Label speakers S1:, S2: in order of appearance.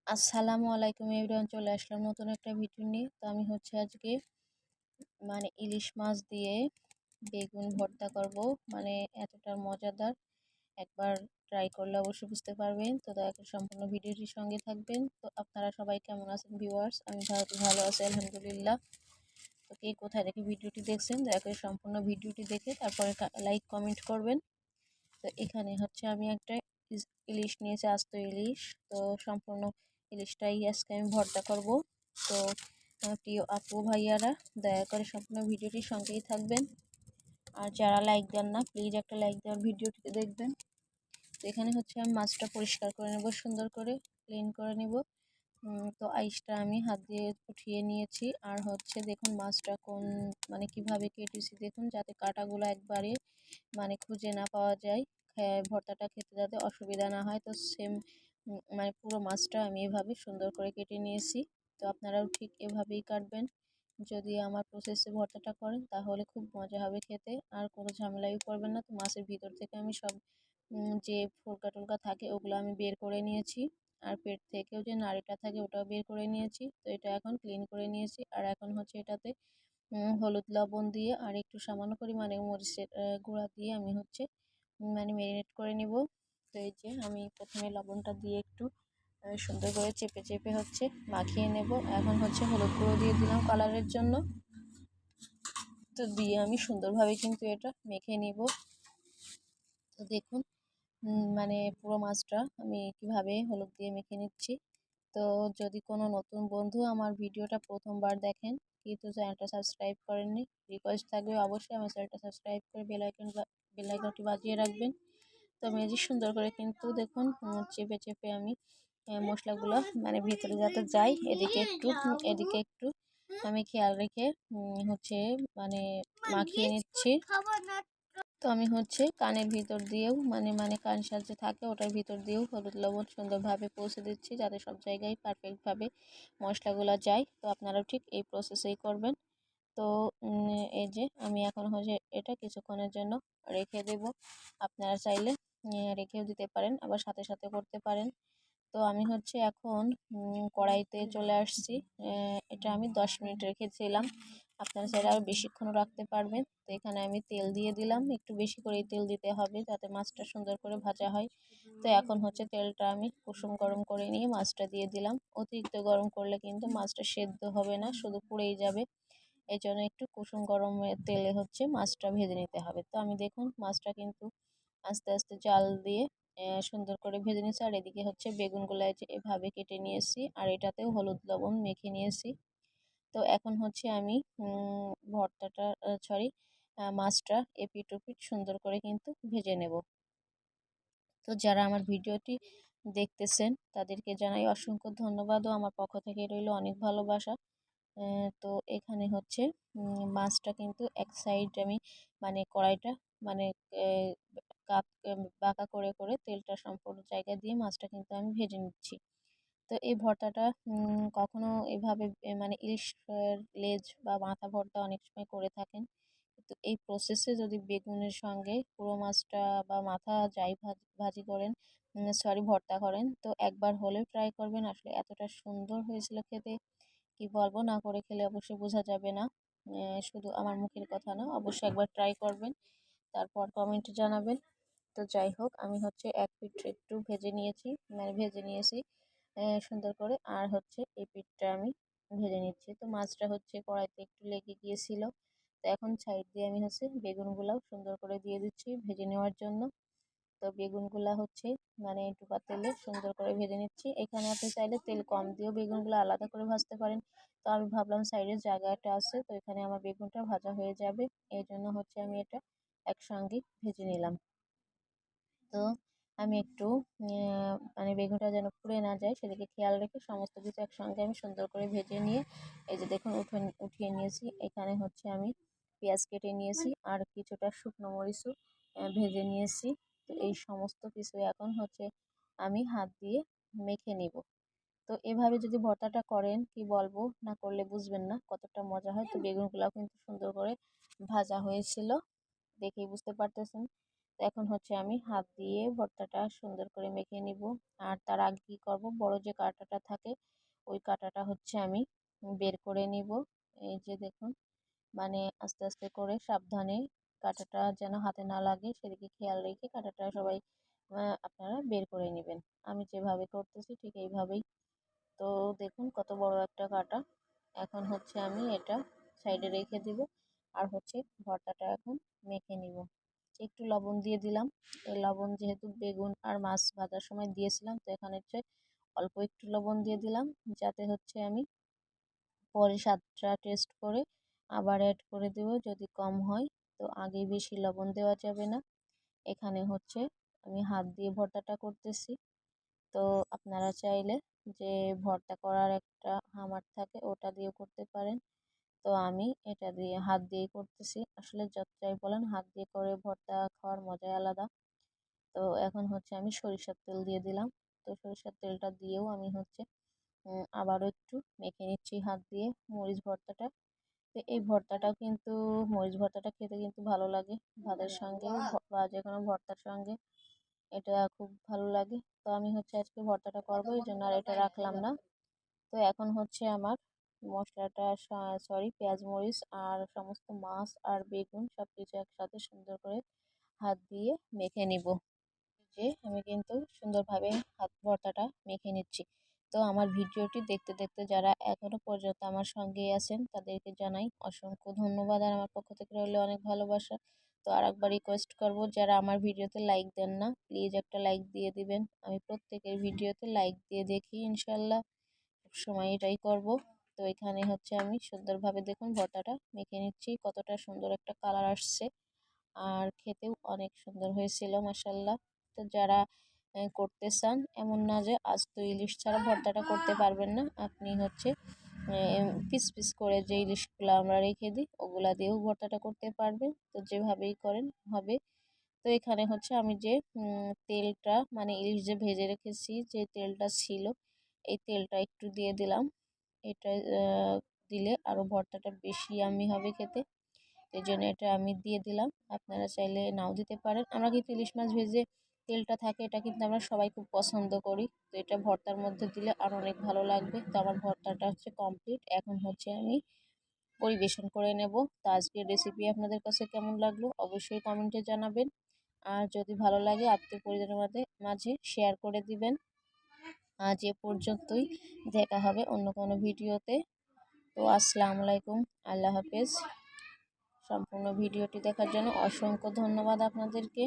S1: আসসালামু আলাইকুম এভরিওয়ান, চলে আসলাম নতুন একটা ভিডিও নিয়ে। তো আমি আজকে ইলিশ মাছ দিয়ে বেগুন ভর্তা করব। মানে এতটা মজাদার, একবার ট্রাই করলে অবশ্যই বুঝতে পারবেন। তো দয়া করে সম্পূর্ণ ভিডিওটির সঙ্গে থাকবেন। তো আপনারা সবাই কেমন আছেন ভিউয়ার্স? আমি ভালো আছি আলহামদুলিল্লাহ। তো কে কোথায় থেকে ভিডিওটি দেখছেন দয়া করে সম্পূর্ণ ভিডিওটি দেখে তারপরে লাইক কমেন্ট করবেন। তো এখানে আমি একটা ইলিশ নিয়েছি, আস্ত ইলিশ। তো সম্পূর্ণ ইলিশটাই আজকে আমি ভর্তা করব। তো প্রিয় আপু ভাইয়ারা দয়া করে সম্পূর্ণ ভিডিওটির সঙ্গেই থাকবেন। আর যারা লাইক দেন না, প্লিজ একটা লাইক দেওয়ার ভিডিওটিতে দেখবেন। তো এখানে আমি মাছটা পরিষ্কার করে নেব, সুন্দর করে ক্লিন করে নেব। তো আইসটা আমি হাত দিয়ে উঠিয়ে নিয়েছি। আর দেখুন মাছটা কোন কিভাবে কেটেছি দেখুন, যাতে কাঁটাগুলো একবারে খুঁজে না পাওয়া যায়, ভর্তাটা খেতে যাতে অসুবিধা না হয়। তো সেম পুরো মাছটা আমি এভাবে সুন্দর করে কেটে নিয়েছি। তো আপনারাও ঠিক এভাবেই কাটবেন। যদি আমার প্রসেসে ভর্তাটা করেন তাহলে খুব মজা হবে খেতে, আর কোনো ঝামেলাই করবেন না। তো মাছের ভিতর থেকে আমি সব যে ফুলকা টুলকা থাকে ওগুলো আমি বের করে নিয়েছি। আর পেট থেকেও যে নাড়িটা থাকে ওটাও বের করে নিয়েছি। তো এটা এখন ক্লিন করে নিয়েছি। আর এখন এটাতে হলুদ লবণ দিয়ে আর একটু সামান্য পরিমাণে মরিচের গুঁড়া দিয়ে আমি ম্যারিনেট করে নিব। তো এই যে আমি প্রথমে লবণটা দিয়ে একটু সুন্দর করে চেপে চেপে মাখিয়ে নেব। এখন হলুদ গুঁড়ো দিয়ে দিলাম কালারের জন্য। তো দিয়ে আমি সুন্দরভাবে কিন্তু এটা মেখে নিব। তো দেখুন পুরো মাছটা আমি কিভাবে হলুদ দিয়ে মেখে নিচ্ছি। তো যদি কোনো নতুন বন্ধু আমার ভিডিওটা প্রথমবার দেখেন কিন্তু চ্যানেলটা সাবস্ক্রাইব করেননি, রিকোয়েস্ট থাকবে অবশ্যই আমার চ্যানেলটা সাবস্ক্রাইব করে বেল আইকনটি বাজিয়ে রাখবেন। তো আমি সুন্দর করে কিন্তু দেখুন চেপে চেপে আমি মশলাগুলো ভিতরে যাতে যায় এদিকে একটু আমি খেয়াল রেখে মানে মাখিয়ে নিচ্ছি। তো আমি কানের ভিতর দিয়েও কান সাজে থাকে ওটার ভিতর দিয়েও হলুদ লবণ সুন্দরভাবে পৌঁছে দিচ্ছি, যাতে সব জায়গায় পারফেক্টভাবে মশলাগুলো যায়। তো আপনারাও ঠিক এই প্রসেসেই করবেন। তো এই যে আমি এখন এটা কিছুক্ষণের জন্য রেখে দেব। আপনারা চাইলে রেখেও দিতে পারেন, আবার সাথে সাথে করতে পারেন। তো আমি এখন কড়াইতে চলে আসছি। এটা আমি 10 মিনিট রেখেছিলাম, আপনারা চাইলে আরও বেশিক্ষণও রাখতে পারবেন। তো এখানে আমি তেল দিয়ে দিলাম, একটু বেশি করেই তেল দিতে হবে যাতে মাছটা সুন্দর করে ভাজা হয়। তো এখন তেলটা আমি কুসুম গরম করে নিয়ে মাছটা দিয়ে দিলাম। অতিরিক্ত গরম করলে কিন্তু মাছটা সেদ্ধ হবে না, শুধু পুড়েই যাবে। এই জন্য একটু কুসুম গরম তেলে মাছটা ভেজে নিতে হবে। তো আমি দেখুন মাছটা কিন্তু আস্তে আস্তে জাল দিয়ে সুন্দর করে ভেজে নিয়েছি। আর এদিকে বেগুনগুলো এভাবে কেটে নিয়েছি, আর এটাতেও হলুদ লবণ মেখে নিয়েছি। তো এখন আমি ভর্তাটা সরি মাছটা এপিট ওপিট সুন্দর করে কিন্তু ভেজে নেব। তো যারা আমার ভিডিওটি দেখতেছেন তাদেরকে জানাই অসংখ্য ধন্যবাদ ও আমার পক্ষ থেকে রইল অনেক ভালোবাসা। তো এখানে মাছটা কিন্তু এক সাইড আমি কড়াইটা মানে কাত বাঁকা করে করে তেলটা সম্পূর্ণ জায়গা দিয়ে মাছটা কিন্তু আমি ভেজে নিচ্ছি। তো এই ভর্তাটা কখনো এভাবে ইলিশ লেজ বা মাথা ভর্তা অনেক সময় করে থাকেন। তো এই প্রসেসে যদি বেগুনের সঙ্গে পুরো মাছটা বা মাথা যাই ভাজি করেন, ভর্তা করেন, তো একবার হলেও ট্রাই করবেন। আসলে এতটা সুন্দর হয়েছিল খেতে, কি বলবো, না করে খেলে অবশ্যই বোঝা যাবে না। শুধু আমার মুখের কথা না, অবশ্যই একবার ট্রাই করবেন, তারপর কমেন্টে জানাবেন। তো যাই হোক আমি এক পিঠ একটু ভেজে নিয়েছি সুন্দর করে। আর এই পিঠটা আমি ভেজে নিচ্ছি। তো মাছটা কড়াইতে একটু লেগে গিয়েছিল। তো এখন সাইড দিয়ে আমি বেগুনগুলাও সুন্দর করে দিয়ে দিচ্ছি ভেজে নেওয়ার জন্য। তো বেগুনগুলা একটু তেলে সুন্দর করে ভেজে নিচ্ছি। এখানে আপনি চাইলে তেল কম দিয়েও বেগুনগুলো আলাদা করে ভাজতে পারেন। তো আমি ভাবলাম সাইডের জায়গাটা আছে, তো এখানে আমার বেগুনটা ভাজা হয়ে যাবে, এই জন্য আমি এটা একসঙ্গে ভেজে নিলাম। তো আমি একটু বেগুনটা যেন পুড়ে না যায় সেদিকে খেয়াল রেখে সমস্ত কিছু একসঙ্গে আমি সুন্দর করে ভেজে নিয়ে এই যে দেখুন উঠিয়ে নিয়েছি। এখানে আমি পেঁয়াজ কেটে নিয়েছি আর কিছুটা শুকনো মরিচও ভেজে নিয়েছি। তো এই সমস্ত কিছু এখন আমি হাত দিয়ে মেখে নিব। তো এভাবে যদি ভর্তাটা করেন, কি বলবো, না করলে বুঝবেন না কতটা মজা হয়। তো বেগুনগুলাও কিন্তু সুন্দর করে ভাজা হয়েছিল, দেখেই বুঝতে পারতেছেন। এখন হচ্ছে আমি হাত দিয়ে ভর্তাটা সুন্দর করে মেখে নিব। আর তার আগে কী করবো, বড় যে কাঁটাটা থাকে ওই কাঁটাটা হচ্ছে আমি বের করে নিব। এই যে দেখুন, মানে আস্তে আস্তে করে সাবধানে, কাঁটাটা যেন হাতে না লাগে সেদিকে খেয়াল রেখে কাঁটাটা সবাই আপনারা বের করে নেবেন। আমি যেভাবে করতেছি ঠিক এইভাবেই। তো দেখুন কত বড় একটা কাঁটা। এখন হচ্ছে আমি এটা সাইডে রেখে দিব। আর হচ্ছে ভর্তাটা এখন মেখে নিব। একটু লবণ দিয়ে দিলাম। এই লবণ যেহেতু বেগুন আর মাছ ভাজার সময় দিয়েছিলাম, তো এখানে হচ্ছে অল্প একটু লবণ দিয়ে দিলাম, যাতে হচ্ছে আমি পরে স্বাদটা টেস্ট করে আবার অ্যাড করে দেব। যদি কম হয় তো আগেই বেশি লবণ দেওয়া যাবে না। এখানে হচ্ছে আমি হাত দিয়ে ভর্তাটা করতেছি। তো আপনারা চাইলে যে ভর্তা করার একটা হামার থাকে ওটা দিয়েও করতে পারেন। তো আমি এটা দিয়ে হাত দিয়েই করতেছি। আসলে যত যাই বলেন, হাত দিয়ে করে ভর্তা খাওয়ার মজাই আলাদা। তো এখন হচ্ছে আমি সরিষার তেল দিয়ে দিলাম। তো সরিষার তেলটা দিয়েও আমি হচ্ছে আবারও একটু মেখে নিচ্ছি হাত দিয়ে মরিচ ভর্তাটা। তো এই ভর্তাটাও কিন্তু, মরিচ ভর্তাটা খেতে কিন্তু ভালো লাগে ভাতের সঙ্গে বা যে কোনো ভর্তার সঙ্গে, এটা খুব ভালো লাগে। তো আমি হচ্ছে আজকে ভর্তাটা করবো, এই জন্য আর এটা রাখলাম না। তো এখন হচ্ছে আমার মশলাটা, সরি, পেঁয়াজ মরিচ আর সমস্ত মাছ আর বেগুন সব কিছু একসাথে সুন্দর করে হাত দিয়ে মেখে নিব। যে আমি কিন্তু সুন্দরভাবে হাত ভর্তাটা মেখে নিচ্ছি। তো আমার ভিডিওটি দেখতে দেখতে যারা এখনো পর্যন্ত আমার সঙ্গেই আছেন তাদেরকে জানাই অসংখ্য ধন্যবাদ, আর আমার পক্ষ থেকে রইল অনেক ভালোবাসা। তো আর একবার রিকোয়েস্ট করব, যারা আমার ভিডিওতে লাইক দেন না প্লিজ একটা লাইক দিয়ে দিবেন। আমি প্রত্যেকের ভিডিওতে লাইক দিয়ে দেখি ইনশাল্লাহ, সবসময় এটাই করব। তো এখানে হচ্ছে আমি সুন্দরভাবে দেখুন ভর্তাটা মেখে নিচ্ছি, কতটা সুন্দর একটা কালার আসছে আর খেতেও অনেক সুন্দর হয়েছিল মাসাল্লাহ। তো যারা করতে চান, এমন না যে আস্ত ইলিশ ছাড়া ভর্তাটা করতে পারবেন না, আপনি হচ্ছে পিস পিস করে যে ইলিশগুলো আমরা রেখে দিই ওগুলা দিয়েও ভর্তাটা করতে পারবেন। তো যেভাবেই করেন হবে। তো এখানে হচ্ছে আমি যে তেলটা, মানে ইলিশ যে ভেজে রেখেছি যে তেলটা ছিল, এই তেলটা একটু দিয়ে দিলাম। এটা দিলে আরও ভর্তাটা বেশি ইয়াম্মি হবে খেতে, এই জন্য এটা আমি দিয়ে দিলাম। আপনারা চাইলে নাও দিতে পারেন। আমরা কিন্তু ইলিশ মাছ ভেজে তেলটা থাকে এটা কিন্তু আমরা সবাই খুব পছন্দ করি। তো এটা ভর্তার মধ্যে দিলে আরও অনেক ভালো লাগবে। তো আমার ভর্তাটা হচ্ছে কমপ্লিট। এখন হচ্ছে আমি পরিবেশন করে নেব। তো আজকের রেসিপি আপনাদের কাছে কেমন লাগলো অবশ্যই কমেন্টে জানাবেন। আর যদি ভালো লাগে আত্মীয় পরিজনের মাঝে শেয়ার করে দিবেন। আজ এ পর্যন্তই, দেখা হবে অন্য কোনো ভিডিওতে। তো আসসালামু আলাইকুম, আল্লাহ হাফেজ। সম্পূর্ণ ভিডিওটি দেখার জন্য অসংখ্য ধন্যবাদ আপনাদেরকে।